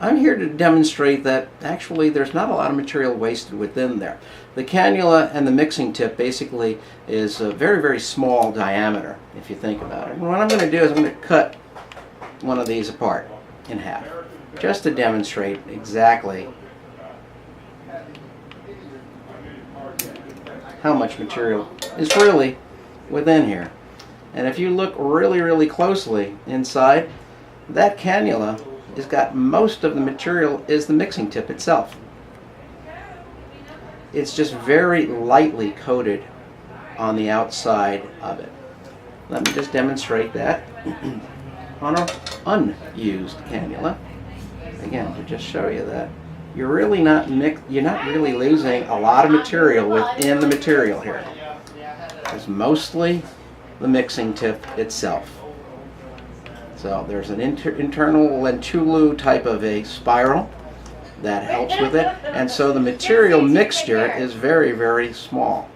I'm here to demonstrate that actually there's not a lot of material wasted within there. The cannula and the mixing tip basically is a very, very small diameter, if you think about it. And what I'm going to do is I'm going to cut one of these apart in half, just to demonstrate exactly how much material is really within here. And if you look really, really closely inside, that cannula has got most of the material is the mixing tip itself. It's just very lightly coated on the outside of it. Let me just demonstrate that on an unused cannula. Again, to just show you that you're really not losing a lot of material within the material here. It's mostly the mixing tip itself. So there's an internal lentulu type of a spiral that helps with it, and so the material mixture is very, very small.